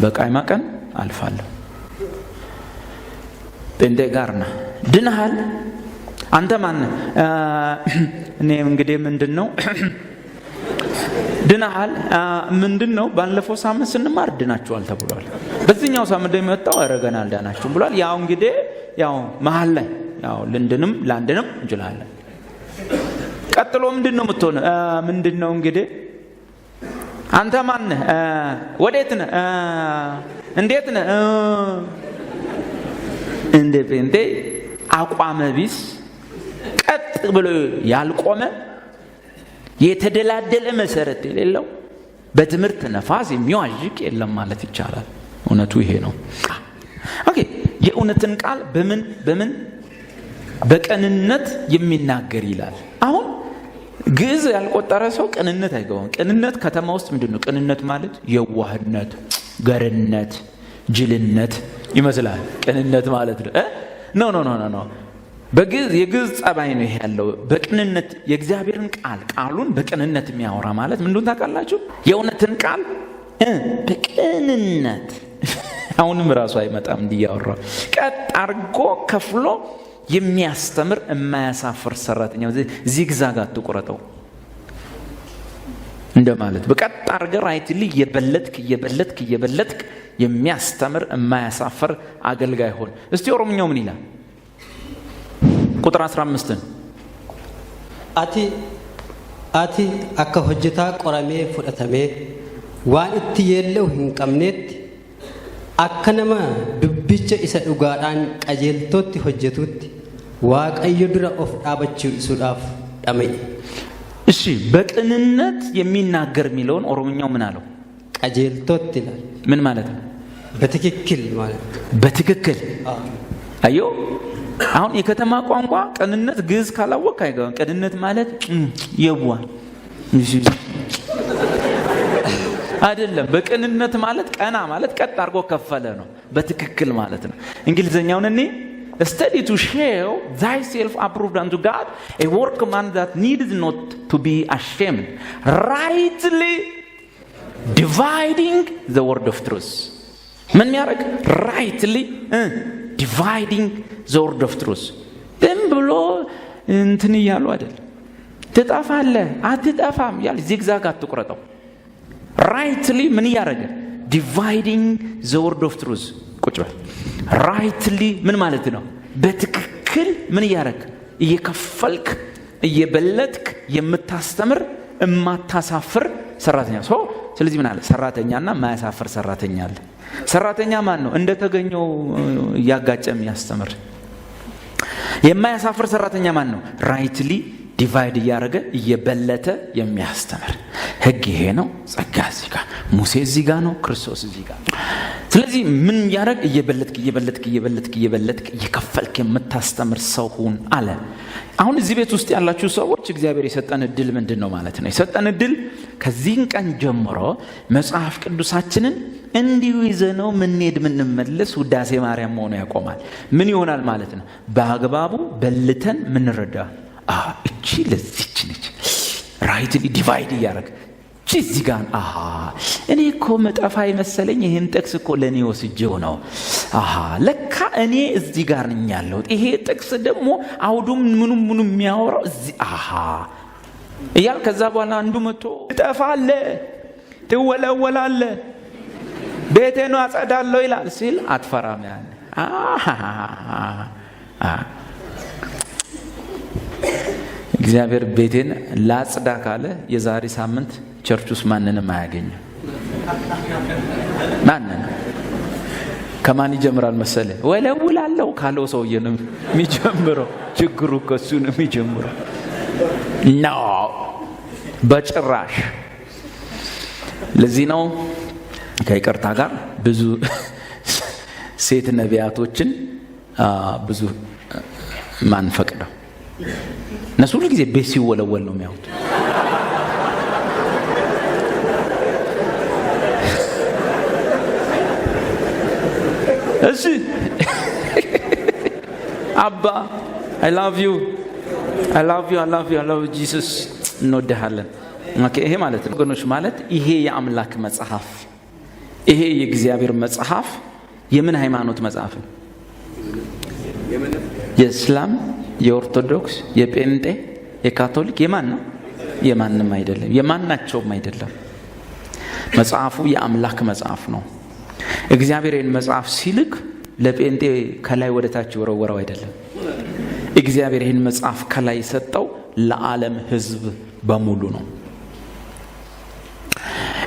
በቃይማ ቀን አልፋለሁ። ጴንጤ ጋር ነህ፣ ድነሃል። አንተ ማን ነህ? እኔ እንግዲህ ምንድነው ድነሃል ምንድነው? ባለፈው ሳምንት ስንማር ድናችኋል ተብሏል። በዚህኛው ሳምንት ደግሞ የመጣው አረጋና አልዳናችሁም ብሏል። ያው እንግዲህ ያው መሃል ላይ ያው ልንድንም ላንድንም እንችላለን። ቀጥሎ ምንድነው የምትሆነው? ምንድነው እንግዲህ አንተ ማን ነህ? ወዴት ነህ? እንዴት ነህ? እንደ ጴንጤ አቋመ ቢስ ቀጥ ብሎ ያልቆመ የተደላደለ መሰረት የሌለው በትምህርት ነፋስ የሚዋዥቅ የለም ማለት ይቻላል። እውነቱ ይሄ ነው። ኦኬ የእውነትን ቃል በምን በቅንነት የሚናገር ይላል። አሁን ግዕዝ ያልቆጠረ ሰው ቅንነት አይገባም። ቅንነት ከተማ ውስጥ ምንድነው? ቅንነት ማለት የዋህነት፣ ገርነት፣ ጅልነት ይመስላል ቅንነት ማለት ነው። ኖ በግዕዝ የግዕዝ ጸባይ ነው ይሄ ያለው። በቅንነት የእግዚአብሔርን ቃሉን በቅንነት የሚያወራ ማለት ምን እንደሆነ ታውቃላችሁ? የእውነትን ቃል በቅንነት አሁንም ራሱ አይመጣም እንዲያወራ ቀጥ አርጎ ከፍሎ የሚያስተምር የማያሳፍር ሰራተኛ። ዚግዛግ አትቆረጠው እንደማለት በቀጥ አርገ ራይትሊ እየበለጥክ የሚያስተምር የማያሳፍር አገልጋይ ሆን። እስቲ ኦሮምኛው ምን ይላል? ቁጥር 15 አቲ አከ ሆጀታ ቆራሜ ፍደተሜ ዋን እቲ የለው ህንቀምኔት አከነማ ዱብቸ ኢሰ ዱጋዳን ቀጀልቶት ሆጀቱት ዋቀዩ ድራ ኦፍ ዳበቹ ሱዳፍ ዳመይ። እሺ በቅንነት የሚናገር የሚለውን ኦሮምኛው ምን አለው? ቀጀልቶት ይላል። ምን ማለት ነው? በትክክል ማለት በትክክል አዮ አሁን የከተማ ቋንቋ ቅንነት ግዕዝ ካላወቅ አይገባም። ቅንነት ማለት የዋ አይደለም። በቅንነት ማለት ቀና ማለት ቀጥ አርጎ ከፈለ ነው። በትክክል ማለት ነው። እንግሊዘኛውን እኔ study to show thyself approved unto God, a workman that needs not to be ashamed, rightly dividing the word of truth. ምን ያረግ? rightly dividing the word of truth. ደም ብሎ እንትን ይያሉ አይደል? ትጠፋለህ አትጠፋም ያል ዚግዛግ አትቆረጠው። rightly ምን ያረገ? dividing the word of truth። ቁጭ በል። rightly ምን ማለት ነው? በትክክል ምን ያረግ? እየከፈልክ እየበለጥክ የምታስተምር የማታሳፍር ሰራተኛ። ስለዚህ ምን አለ? ሰራተኛና ማያሳፍር ሰራተኛ አለ። ሰራተኛ ማን ነው? እንደተገኘው ያጋጨም ያስተምር። የማያሳፍር ሰራተኛ ማን ነው? ራይትሊ ዲቫይድ ያረገ እየበለተ የሚያስተምር። ህግ ይሄ ነው። ጸጋ እዚህ ጋር፣ ሙሴ እዚህ ጋር ነው፣ ክርስቶስ እዚህ ጋር። ስለዚህ ምን ያረግ? እየበለጥክ እየከፈልክ የምታስተምር ሰው ሁን አለ። አሁን እዚህ ቤት ውስጥ ያላችሁ ሰዎች እግዚአብሔር የሰጠን እድል ምንድነው ማለት ነው? የሰጠን እድል ከዚህ ቀን ጀምሮ መጽሐፍ ቅዱሳችንን እንዲሁ ይዘነው ምንሄድ ምንመለስ ውዳሴ ማርያም ሆኖ ያቆማል። ምን ይሆናል ማለት ነው? በአግባቡ በልተን ምንረዳ እቺ ለዚች ነች ራይትሊ ዲቫይድ ያረግ እዚህ ጋር እኔ እኮ መጣፋ ይመስለኝ ይሄን ጥቅስ እኮ ለኔ ወስጄው ነው። ለካ እኔ እዚህ ጋር ነኝ ያለው። ይሄ ጥቅስ ደግሞ አውዱም ምኑም የሚያወራው እዚህ እያል ከዛ በኋላ አንዱ መጥቶ ትጠፋለህ፣ ትወለወላለህ፣ ቤቴን አጸዳለሁ ይላል ሲል አትፈራም። ያን እግዚአብሔር ቤቴን ላጽዳ ካለ የዛሬ ሳምንት ቸርች ውስጥ ማንንም አያገኝም። ማንንም ከማን ይጀምራል መሰለ? ወለውላለሁ ካለው ሰውዬ ነው የሚጀምረው። ችግሩ ከሱ ነው የሚጀምረው። በጭራሽ። ለዚህ ነው ከይቅርታ ጋር ብዙ ሴት ነቢያቶችን ብዙ ማን ፈቅደው እነሱ ሁሉ ጊዜ ቤት ሲወለወል ነው የሚያዩት። እሺ አባ I love you Jesus እንወድሃለን። ኦኬ ይሄ ማለት ነው ወገኖች፣ ማለት ይሄ የአምላክ መጽሐፍ ይሄ የእግዚአብሔር መጽሐፍ የምን ሃይማኖት መጽሐፍ ነው? የእስላም፣ የኦርቶዶክስ፣ የጴንጤ፣ የካቶሊክ የማን ነው? የማንም አይደለም። የማናቸውም አይደለም። መጽሐፉ የአምላክ መጽሐፍ ነው። እግዚአብሔር ይህን መጽሐፍ ሲልክ ለጴንጤ ከላይ ወደ ታች ወረወረው አይደለም። እግዚአብሔር ይህን መጽሐፍ ከላይ ሰጠው ለዓለም ሕዝብ በሙሉ ነው።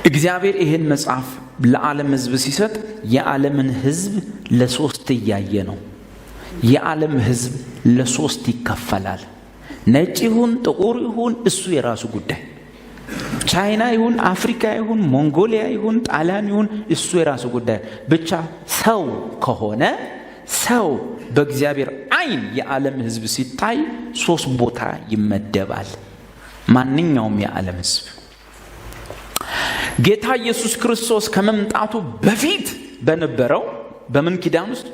እግዚአብሔር ይህን መጽሐፍ ለዓለም ሕዝብ ሲሰጥ የዓለምን ሕዝብ ለሶስት እያየ ነው። የዓለም ሕዝብ ለሶስት ይከፈላል። ነጭ ይሁን ጥቁር ይሁን እሱ የራሱ ጉዳይ። ቻይና ይሁን አፍሪካ ይሁን ሞንጎሊያ ይሁን ጣሊያን ይሁን እሱ የራሱ ጉዳይ። ብቻ ሰው ከሆነ ሰው በእግዚአብሔር ዓይን የዓለም ሕዝብ ሲታይ ሶስት ቦታ ይመደባል። ማንኛውም የዓለም ሕዝብ ጌታ ኢየሱስ ክርስቶስ ከመምጣቱ በፊት በነበረው በምን ኪዳን ውስጥ?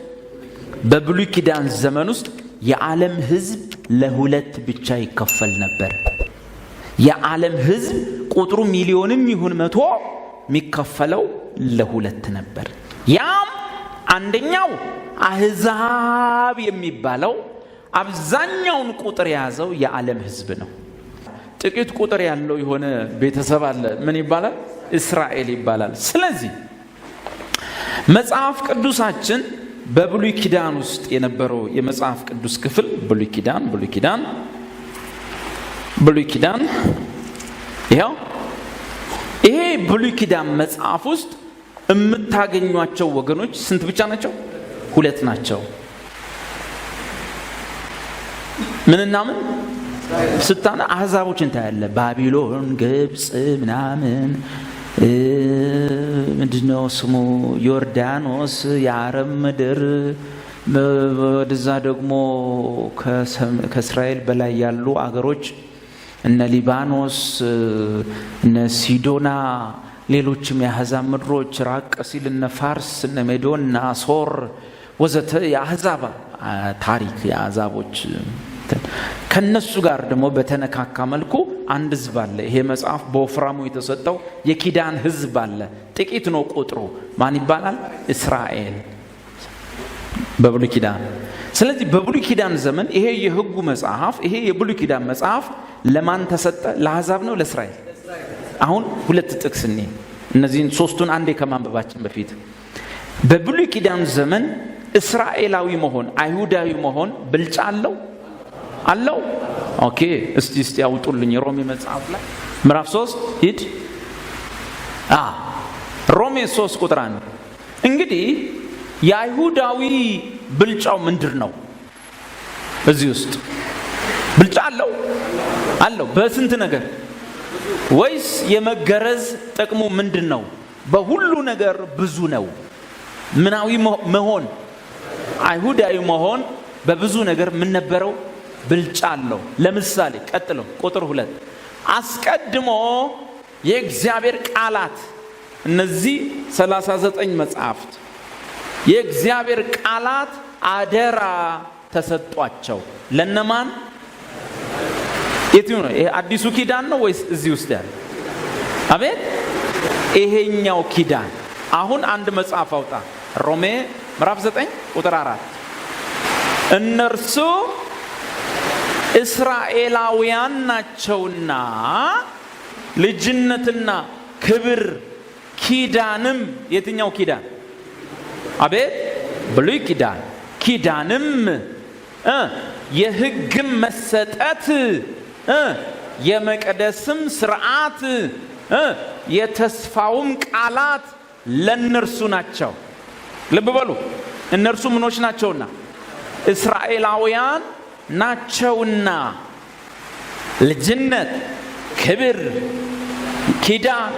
በብሉይ ኪዳን ዘመን ውስጥ የዓለም ሕዝብ ለሁለት ብቻ ይከፈል ነበር። የዓለም ሕዝብ ቁጥሩ ሚሊዮንም ይሁን መቶ የሚከፈለው ለሁለት ነበር። ያም አንደኛው አሕዛብ የሚባለው አብዛኛውን ቁጥር የያዘው የዓለም ሕዝብ ነው። ጥቂት ቁጥር ያለው የሆነ ቤተሰብ አለ። ምን ይባላል? እስራኤል ይባላል። ስለዚህ መጽሐፍ ቅዱሳችን በብሉይ ኪዳን ውስጥ የነበረው የመጽሐፍ ቅዱስ ክፍል ብሉይ ኪዳን ይሄ ብሉይ ኪዳን መጽሐፍ ውስጥ የምታገኟቸው ወገኖች ስንት ብቻ ናቸው? ሁለት ናቸው። ምንና ምን ስታና አሕዛቦችን ታያለ። ባቢሎን፣ ግብጽ ምናምን ምንድነው ስሙ ዮርዳኖስ፣ የአረብ ምድር፣ ወደዛ ደግሞ ከእስራኤል በላይ ያሉ አገሮች እነ ሊባኖስ፣ እነ ሲዶና፣ ሌሎችም የአሕዛብ ምድሮች፣ ራቅ ሲል እነ ፋርስ፣ እነ ሜዶን፣ እነ አሶር ወዘተ የአሕዛብ ታሪክ የአሕዛቦች ከነሱ ጋር ደግሞ በተነካካ መልኩ አንድ ሕዝብ አለ። ይሄ መጽሐፍ በወፍራሙ የተሰጠው የኪዳን ሕዝብ አለ። ጥቂት ነው ቁጥሩ። ማን ይባላል? እስራኤል በብሉይ ኪዳን። ስለዚህ በብሉይ ኪዳን ዘመን ይሄ የሕጉ መጽሐፍ ይሄ የብሉይ ኪዳን መጽሐፍ ለማን ተሰጠ? ለአሕዛብ ነው ለእስራኤል? አሁን ሁለት ጥቅስ እነዚህን ሶስቱን አንዴ ከማንበባችን በፊት በብሉይ ኪዳን ዘመን እስራኤላዊ መሆን አይሁዳዊ መሆን ብልጫ አለው? ኦኬ እስቲ ያውጡልኝ። ሮሜ መጽሐፍ ላይ ምዕራፍ 3 ሂድ። ሮሜ 3 ቁጥር 1 እንግዲህ የአይሁዳዊ ብልጫው ምንድር ነው? እዚህ ውስጥ ብልጫ አለው በስንት ነገር? ወይስ የመገረዝ ጥቅሙ ምንድን ነው? በሁሉ ነገር ብዙ ነው። ምናዊ መሆን አይሁዳዊ መሆን በብዙ ነገር ምን ነበረው? ብልጫ አለው። ለምሳሌ ቀጥሎ ቁጥር 2 አስቀድሞ የእግዚአብሔር ቃላት እነዚህ 39 መጽሐፍት የእግዚአብሔር ቃላት አደራ ተሰጧቸው። ለነማን? የትኛው ነው? ይሄ አዲሱ ኪዳን ነው ወይስ እዚህ ውስጥ ያለ? አቤት ይሄኛው ኪዳን። አሁን አንድ መጽሐፍ አውጣ። ሮሜ ምዕራፍ 9 ቁጥር 4 እነርሱ እስራኤላውያን ናቸውና ልጅነትና ክብር ኪዳንም የትኛው ኪዳን? አቤት ብሉይ ኪዳን። ኪዳንም የሕግም መሰጠት የመቅደስም ሥርዓት የተስፋውም ቃላት ለእነርሱ ናቸው። ልብ በሉ። እነርሱ ምኖች ናቸውና? እስራኤላውያን ናቸውና ልጅነት፣ ክብር፣ ኪዳን፣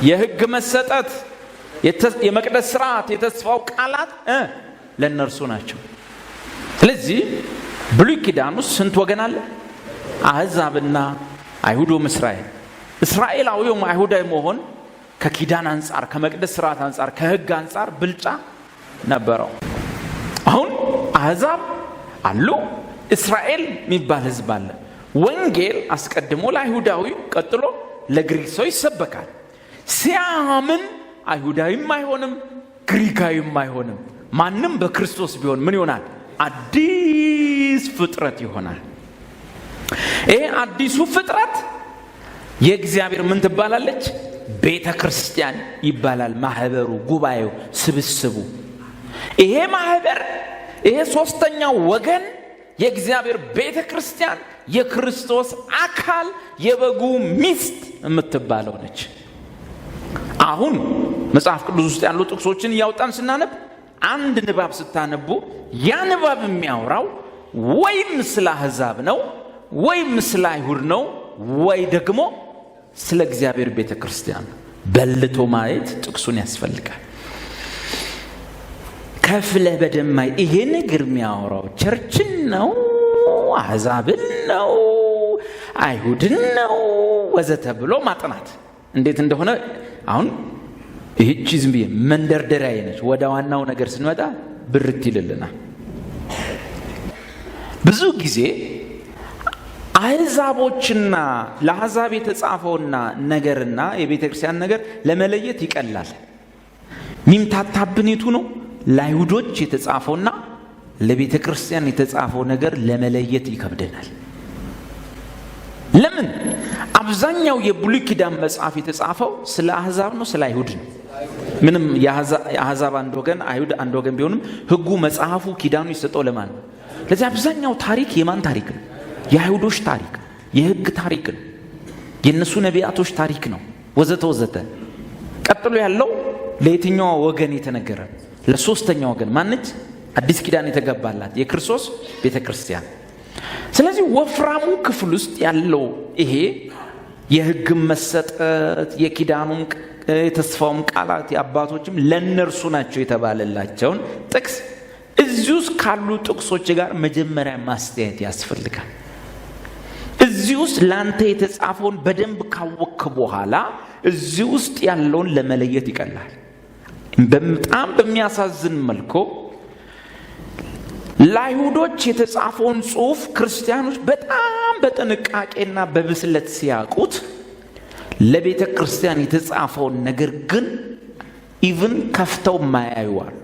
የሕግ መሰጠት፣ የመቅደስ ሥርዓት፣ የተስፋው ቃላት ለእነርሱ ናቸው። ስለዚህ ብሉይ ኪዳን ውስጥ ስንት ወገን አለ? አሕዛብና አይሁዶም እስራኤል። እስራኤላዊውም አይሁዳዊ መሆን ከኪዳን አንጻር፣ ከመቅደስ ሥርዓት አንጻር፣ ከሕግ አንጻር ብልጫ ነበረው። አሁን አሕዛብ አሉ፣ እስራኤል የሚባል ሕዝብ አለ። ወንጌል አስቀድሞ ለአይሁዳዊ ቀጥሎ ለግሪክ ሰው ይሰበካል። ሲያምን አይሁዳዊም አይሆንም፣ ግሪካዊም አይሆንም። ማንም በክርስቶስ ቢሆን ምን ይሆናል? አዲስ ፍጥረት ይሆናል። ይሄ አዲሱ ፍጥረት የእግዚአብሔር ምን ትባላለች? ቤተ ክርስቲያን ይባላል። ማህበሩ፣ ጉባኤው፣ ስብስቡ። ይሄ ማህበር፣ ይሄ ሶስተኛው ወገን የእግዚአብሔር ቤተ ክርስቲያን የክርስቶስ አካል የበጉ ሚስት የምትባለው ነች። አሁን መጽሐፍ ቅዱስ ውስጥ ያሉ ጥቅሶችን እያወጣን ስናነብ አንድ ንባብ ስታነቡ ያ ንባብ የሚያወራው ወይም ስለ አሕዛብ ነው ወይም ስለ አይሁድ ነው ወይ ደግሞ ስለ እግዚአብሔር ቤተ ክርስቲያን። በልቶ ማየት ጥቅሱን ያስፈልጋል። ከፍለህ በደማይ ይሄ ነገር የሚያወራው ቸርችን ነው አሕዛብን ነው አይሁድን ነው ወዘተ ብሎ ማጥናት እንዴት እንደሆነ አሁን ይህቺ ዝም ብዬ መንደርደሪያ ነች። ወደ ዋናው ነገር ስንመጣ ብርት ይልልናል። ብዙ ጊዜ አሕዛቦችና ለአሕዛብ የተጻፈውና ነገርና የቤተ ክርስቲያን ነገር ለመለየት ይቀላል። ሚምታታብኔቱ ነው ለአይሁዶች የተጻፈውና ለቤተ ክርስቲያን የተጻፈው ነገር ለመለየት ይከብደናል። ለምን? አብዛኛው የብሉይ ኪዳን መጽሐፍ የተጻፈው ስለ አሕዛብ ነው ስለ አይሁድ ነው? ምንም የአሕዛብ አንድ ወገን አይሁድ አንድ ወገን ቢሆንም ሕጉ መጽሐፉ ኪዳኑ ይሰጠው ለማን ነው? ለዚህ አብዛኛው ታሪክ የማን ታሪክ ነው? የአይሁዶች ታሪክ፣ የሕግ ታሪክ ነው፣ የእነሱ ነቢያቶች ታሪክ ነው ወዘተ ወዘተ። ቀጥሎ ያለው ለየትኛው ወገን የተነገረ? ለሶስተኛው ወገን ማነች? አዲስ ኪዳን የተገባላት የክርስቶስ ቤተ ክርስቲያን። ስለዚህ ወፍራሙ ክፍል ውስጥ ያለው ይሄ የሕግም መሰጠት የኪዳኑም የተስፋውም ቃላት የአባቶችም ለነርሱ ናቸው የተባለላቸውን ጥቅስ እዚህ ውስጥ ካሉ ጥቅሶች ጋር መጀመሪያ ማስተያየት ያስፈልጋል። እዚህ ውስጥ ላንተ የተጻፈውን በደንብ ካወቅክ በኋላ እዚህ ውስጥ ያለውን ለመለየት ይቀላል። በጣም በሚያሳዝን መልኩ ለአይሁዶች የተጻፈውን ጽሑፍ ክርስቲያኖች በጣም በጥንቃቄና በብስለት ሲያውቁት ለቤተ ክርስቲያን የተጻፈውን ነገር ግን ኢቭን ከፍተው ማያዩ አሉ፣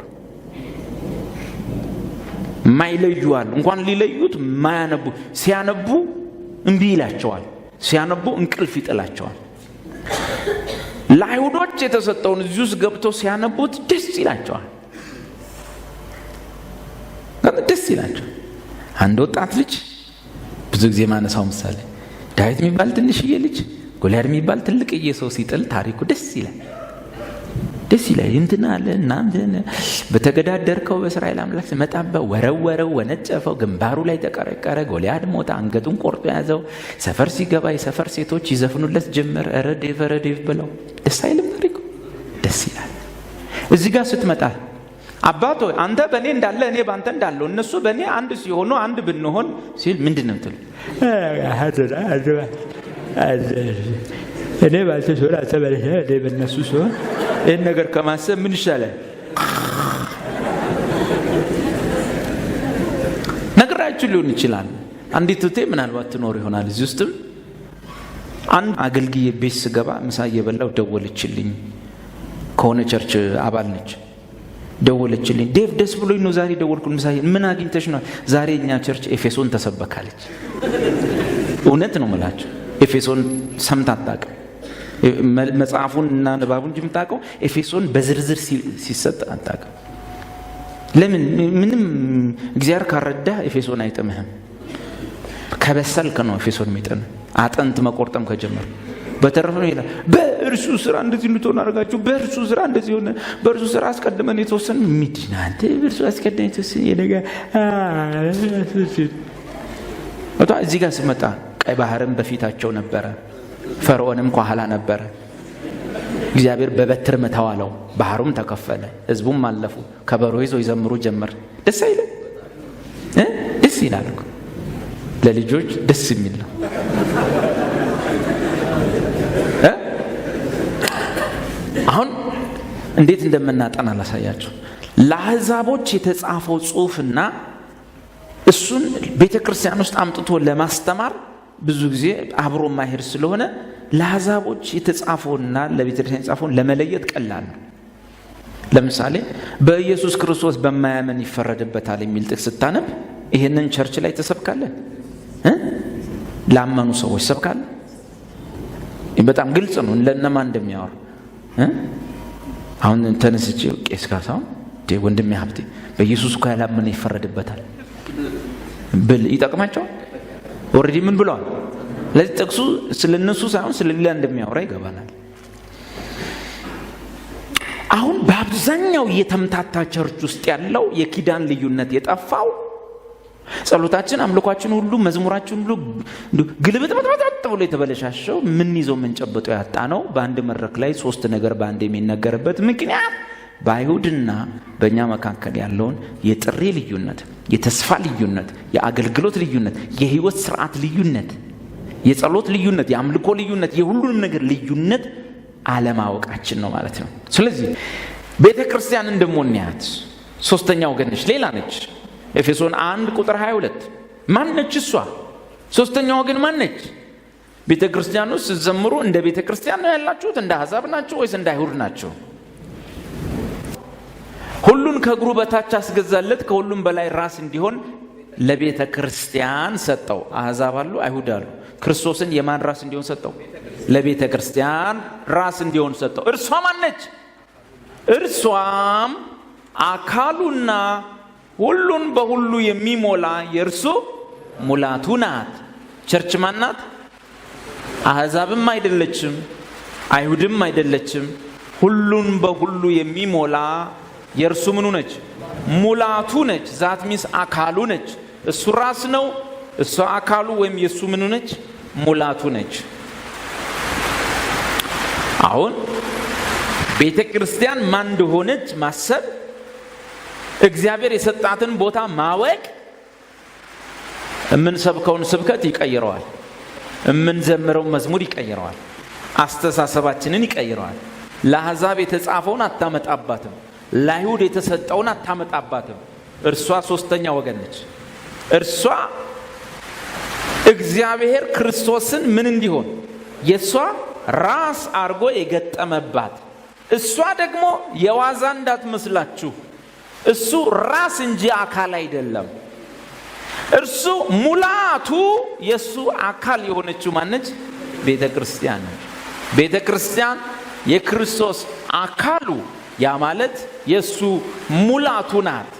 ማይለዩ አሉ። እንኳን ሊለዩት ማያነቡ፣ ሲያነቡ እምቢ ይላቸዋል፣ ሲያነቡ እንቅልፍ ይጥላቸዋል። ለአይሁዶች የተሰጠውን እዚህ ውስጥ ገብተው ሲያነቡት ደስ ይላቸዋል፣ ደስ ይላቸው። አንድ ወጣት ልጅ ብዙ ጊዜ ማነሳው ምሳሌ ዳዊት የሚባል ትንሽዬ ልጅ ጎልያድ የሚባል ትልቅዬ ሰው ሲጥል ታሪኩ ደስ ይላል፣ ደስ ይላል። እንትና አለ እናንተ በተገዳደርከው በእስራኤል አምላክ መጣበ ወረወረው፣ ወነጨፈው፣ ግንባሩ ላይ ተቀረቀረ፣ ጎልያድ ሞተ፣ አንገቱን ቆርጦ ያዘው። ሰፈር ሲገባ የሰፈር ሴቶች ይዘፍኑለት ጀመር። ኧረ ዴቭ ብለው ደስ አይልም? ታሪኩ ደስ ይላል። እዚህ ጋር ስትመጣ አባቶ አንተ በእኔ እንዳለ እኔ በአንተ እንዳለው እነሱ በእኔ አንድ ሲሆኑ አንድ ብንሆን ሲል ምንድን ነው የምትለው? እኔ ባንተ ሲሆን አንተ በእኔ በእነሱ ሲሆን ይህን ነገር ከማሰብ ምን ይሻላል? ነግራችሁ ሊሆን ይችላል። አንዲት እህቴ ምናልባት ትኖር ይሆናል እዚህ ውስጥም። አንድ አገልግዬ ቤት ስገባ ምሳ እየበላሁ ደወለችልኝ። ከሆነ ቸርች አባል ነች። ደወለችልኝ። ዴቭ ደስ ብሎኝ ነው ዛሬ ደወልኩኝ። ምሳ ምን አግኝተሽ ነው? ዛሬ እኛ ቸርች ኤፌሶን ተሰበካለች። እውነት ነው የምላቸው። ኤፌሶን ሰምታ አታውቅም። መጽሐፉን እና ንባቡን እንጂ የምታውቀው ኤፌሶን በዝርዝር ሲሰጥ አታውቅም። ለምን? ምንም እግዚአብሔር ካረዳ ኤፌሶን አይጥምህም። ከበሰልክ ነው ኤፌሶን የሚጥም። አጥንት መቆርጠም ከጀመረ በተረፈ ነው ይላል። በእርሱ ስራ እንደዚህ እንድትሆን አደረጋችሁ፣ በእርሱ ስራ እንደዚህ ሆነ፣ በእርሱ ስራ አስቀድመን የተወሰነ ምድናንተ በእርሱ አስቀድመን የተወሰነ የነገ እዚህ ጋር ስመጣ ቀይ ባህርም በፊታቸው ነበረ፣ ፈርዖንም ከኋላ ነበረ። እግዚአብሔር በበትር መታዋለው፣ ባህሩም ተከፈለ፣ ህዝቡም አለፉ፣ ከበሮ ይዘው ይዘምሩ ጀመር። ደስ አይልም? ደስ ይላል እኮ ለልጆች ደስ የሚል ነው። አሁን እንዴት እንደምናጠና ላሳያችሁ። ለአሕዛቦች የተጻፈው ጽሑፍና እሱን ቤተ ክርስቲያን ውስጥ አምጥቶ ለማስተማር ብዙ ጊዜ አብሮ ማሄድ ስለሆነ ለአሕዛቦች የተጻፈውና ለቤተ ክርስቲያን የተጻፈውን ለመለየት ቀላል ነው። ለምሳሌ በኢየሱስ ክርስቶስ በማያምን ይፈረድበታል የሚል ጥቅስ ስታነብ ይሄንን ቸርች ላይ ተሰብካለህ? ላመኑ ሰዎች ሰብካለህ? በጣም ግልጽ ነው ለነማን እንደሚያወራ። አሁን ተነስቼ ቄስ ካሳው ወንድሜ ሀብቴ በኢየሱስ እኮ ያላመነ ይፈረድበታል ብል ይጠቅማቸዋል? ኦሬዲ ምን ብለዋል? ለዚህ ጥቅሱ ስለነሱ ሳይሆን ስለሌላ እንደሚያወራ ይገባናል። አሁን በአብዛኛው የተምታታ ቸርች ውስጥ ያለው የኪዳን ልዩነት የጠፋው ጸሎታችን፣ አምልኳችን ሁሉ መዝሙራችን ሁሉ ግልብጥብጥብጥ ብሎ የተበለሻሸው ምን ይዘው ምን ጨብጦ ያጣ ነው። በአንድ መድረክ ላይ 3 ነገር በአንድ የሚነገርበት ምክንያት በአይሁድና በእኛ መካከል ያለውን የጥሪ ልዩነት፣ የተስፋ ልዩነት፣ የአገልግሎት ልዩነት፣ የህይወት ስርዓት ልዩነት፣ የጸሎት ልዩነት፣ የአምልኮ ልዩነት፣ የሁሉንም ነገር ልዩነት አለማወቃችን ነው ማለት ነው። ስለዚህ ቤተክርስቲያን እንደሞንያት ሶስተኛ ወገን ነች፣ ሌላ ነች። ኤፌሶን 1 ቁጥር 22 ማን ነች እሷ? ሶስተኛ ወገን ማን ነች? ቤተክርስቲያን ውስጥ ዘምሩ እንደ ቤተክርስቲያን ነው ያላችሁት? እንደ አሕዛብ ናችሁ ወይስ እንደ አይሁድ ናችሁ? ሁሉን ከእግሩ በታች አስገዛለት፣ ከሁሉም በላይ ራስ እንዲሆን ለቤተክርስቲያን ሰጠው። አሕዛብ አሉ፣ አይሁድ አሉ። ክርስቶስን የማን ራስ እንዲሆን ሰጠው? ለቤተክርስቲያን ራስ እንዲሆን ሰጠው። እርሷ ማን ነች? እርሷም አካሉና ሁሉን በሁሉ የሚሞላ የእርሱ ሙላቱ ናት። ቸርች ማን ናት? አሕዛብም አይደለችም፣ አይሁድም አይደለችም። ሁሉን በሁሉ የሚሞላ የእርሱ ምኑ ነች? ሙላቱ ነች። ዛት ሚስ አካሉ ነች። እሱ ራስ ነው፣ እሷ አካሉ ወይም የእሱ ምኑ ነች? ሙላቱ ነች። አሁን ቤተ ክርስቲያን ማን እንደሆነች ማሰብ፣ እግዚአብሔር የሰጣትን ቦታ ማወቅ የምንሰብከውን ስብከት ይቀይረዋል፣ የምንዘምረው መዝሙር ይቀይረዋል፣ አስተሳሰባችንን ይቀይረዋል። ለአሕዛብ የተጻፈውን አታመጣባትም፣ ለአይሁድ የተሰጠውን አታመጣባትም። እርሷ ሶስተኛ ወገን ነች። እርሷ እግዚአብሔር ክርስቶስን ምን እንዲሆን የእሷ ራስ አርጎ የገጠመባት፣ እሷ ደግሞ የዋዛ እንዳትመስላችሁ፣ እሱ ራስ እንጂ አካል አይደለም። እርሱ ሙላቱ የእሱ አካል የሆነችው ማነች? ቤተ ክርስቲያን ነች። ቤተ ክርስቲያን የክርስቶስ አካሉ፣ ያ ማለት የእሱ ሙላቱ ናት።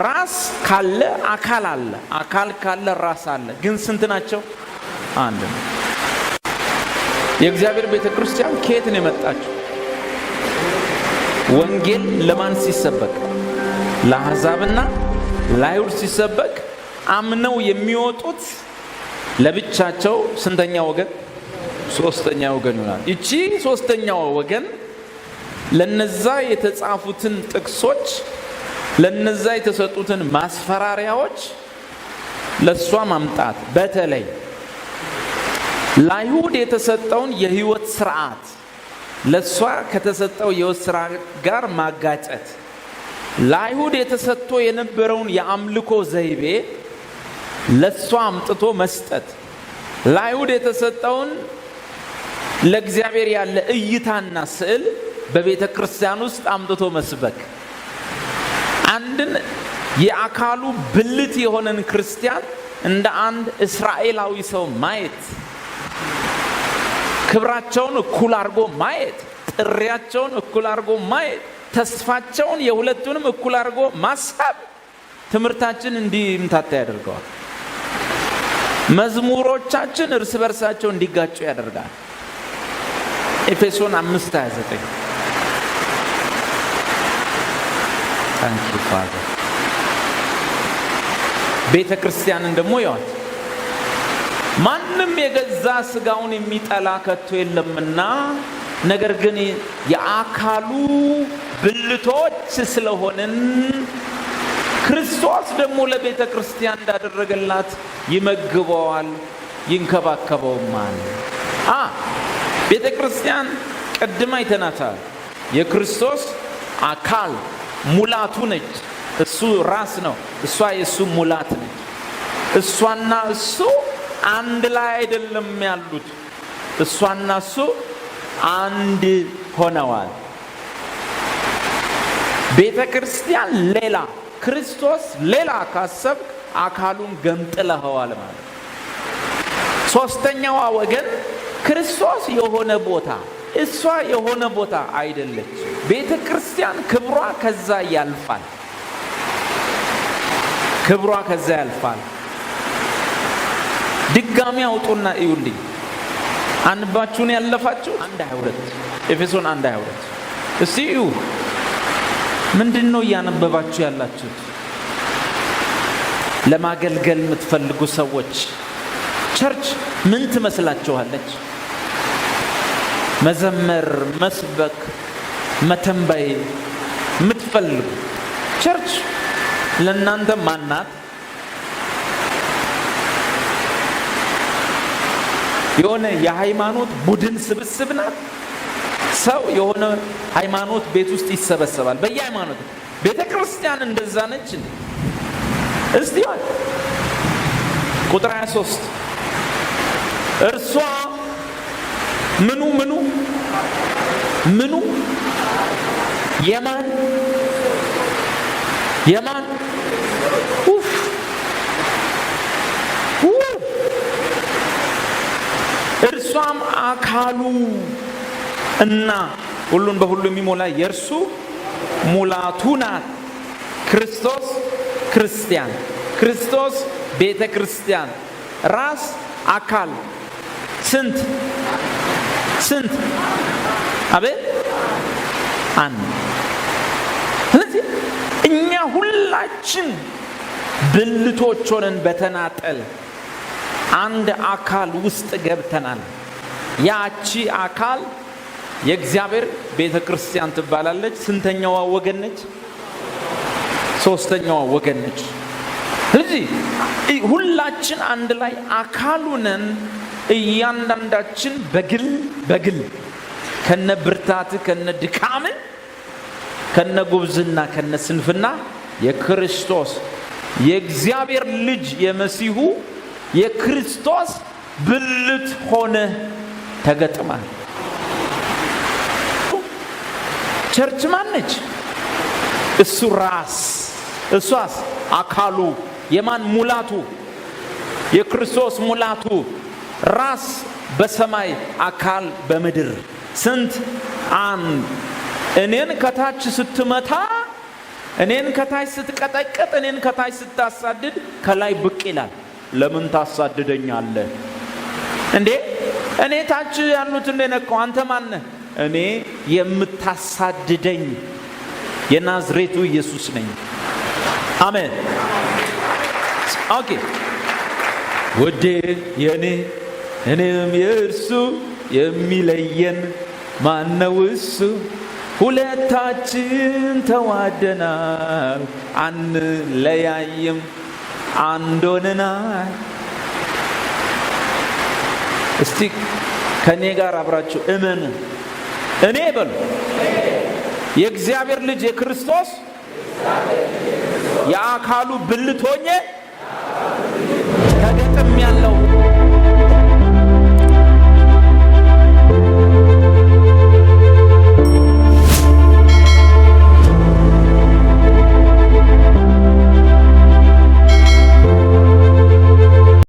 ራስ ካለ አካል አለ፣ አካል ካለ ራስ አለ። ግን ስንት ናቸው? አንድ ነው። የእግዚአብሔር ቤተ ክርስቲያን ከየት ነው የመጣችው? ወንጌል ለማን ሲሰበክ? ለአሕዛብና ለአይሁድ ሲሰበክ አምነው የሚወጡት ለብቻቸው ስንተኛ ወገን? ሶስተኛ ወገን ይሆናል። እቺ ሶስተኛው ወገን ለነዛ የተጻፉትን ጥቅሶች፣ ለነዛ የተሰጡትን ማስፈራሪያዎች ለሷ ማምጣት፣ በተለይ ለአይሁድ የተሰጠውን የህይወት ስርዓት ለሷ ከተሰጠው የህይወት ስርዓት ጋር ማጋጨት፣ ለአይሁድ የተሰጥቶ የነበረውን የአምልኮ ዘይቤ ለሷ አምጥቶ መስጠት፣ ለአይሁድ የተሰጠውን ለእግዚአብሔር ያለ እይታና ስዕል በቤተ ክርስቲያን ውስጥ አምጥቶ መስበክ፣ አንድን የአካሉ ብልት የሆነን ክርስቲያን እንደ አንድ እስራኤላዊ ሰው ማየት፣ ክብራቸውን እኩል አድርጎ ማየት፣ ጥሪያቸውን እኩል አድርጎ ማየት፣ ተስፋቸውን የሁለቱንም እኩል አድርጎ ማሰብ ትምህርታችን እንዲምታታ ያደርገዋል። መዝሙሮቻችን እርስ በርሳቸው እንዲጋጩ ያደርጋል። ኤፌሶን 5:29 ታንኪ ፋዘር። ቤተ ክርስቲያንን ደግሞ ያዋት ማንም የገዛ ስጋውን የሚጠላ ከቶ የለምና፣ ነገር ግን የአካሉ ብልቶች ስለሆንን ክርስቶስ ደግሞ ለቤተ ክርስቲያን እንዳደረገላት ይመግበዋል ይንከባከበውማል። ቤተ ክርስቲያን ቀድማ አይተናታል። የክርስቶስ አካል ሙላቱ ነች። እሱ ራስ ነው፣ እሷ የእሱ ሙላት ነች። እሷና እሱ አንድ ላይ አይደለም ያሉት፣ እሷና እሱ አንድ ሆነዋል። ቤተ ክርስቲያን ሌላ፣ ክርስቶስ ሌላ ካሰብ አካሉን ገምጥለኸዋል ማለት። ሶስተኛዋ ወገን ክርስቶስ የሆነ ቦታ እሷ የሆነ ቦታ አይደለች። ቤተ ክርስቲያን ክብሯ ከዛ ያልፋል። ክብሯ ከዛ ያልፋል። ድጋሚ አውጡና እዩልኝ። አንባችሁን ያለፋችሁ 1:22 ኤፌሶን 1:22 እስቲ እዩ። ምንድነው እያነበባችሁ ያላችሁት? ለማገልገል የምትፈልጉ ሰዎች ቸርች ምን ትመስላችኋለች? መዘመር፣ መስበክ፣ መተንበይ የምትፈልጉ ቸርች ለእናንተ ማናት? የሆነ የሃይማኖት ቡድን ስብስብ ናት? ሰው የሆነ ሃይማኖት ቤት ውስጥ ይሰበሰባል። በየሃይማኖት ቤተ ክርስቲያን እንደዛ ነች እንዴ? እስቲ ቁጥር 23 እርሷ ምኑ የማን እርሷም አካሉ እና ሁሉን በሁሉ የሚሞላ የእርሱ ሙላቱ ናት። ክርስቶስ ክርስቲያን፣ ክርስቶስ ቤተ ክርስቲያን፣ ራስ አካል ስንት አቤት አንድ። ስለዚህ እኛ ሁላችን ብልቶች ሆነን በተናጠል አንድ አካል ውስጥ ገብተናል። ያቺ አካል የእግዚአብሔር ቤተ ክርስቲያን ትባላለች። ስንተኛዋ ወገን ነች? ሶስተኛዋ ወገን ነች። ስለዚህ ሁላችን አንድ ላይ አካሉነን እያንዳንዳችን በግል ከነ ብርታት ከነ ድካም ከነ ጉብዝና ከነ ስንፍና የክርስቶስ የእግዚአብሔር ልጅ የመሲሁ የክርስቶስ ብልት ሆነ ተገጥማል። ቸርች ማነች? እሱ ራስ፣ እሷስ አካሉ። የማን ሙላቱ? የክርስቶስ ሙላቱ። ራስ በሰማይ አካል በምድር ስንት? አንድ። እኔን ከታች ስትመታ፣ እኔን ከታች ስትቀጠቅጥ፣ እኔን ከታች ስታሳድድ ከላይ ብቅ ይላል። ለምን ታሳድደኛለህ እንዴ? እኔ ታች ያሉት እንደነቀው አንተ ማን ነህ? እኔ የምታሳድደኝ የናዝሬቱ ኢየሱስ ነኝ። አሜን። ኦኬ። ወዴ የኔ እኔም የእርሱ የሚለየን ማነው? እሱ ሁለታችን ተዋደናል፣ አንለያይም፣ አንድ ሆነናል። እስቲ ከኔ ጋር አብራችሁ እመኑ። እኔ በሉ የእግዚአብሔር ልጅ የክርስቶስ የአካሉ ብልት ሆኜ ተገጥም ያለው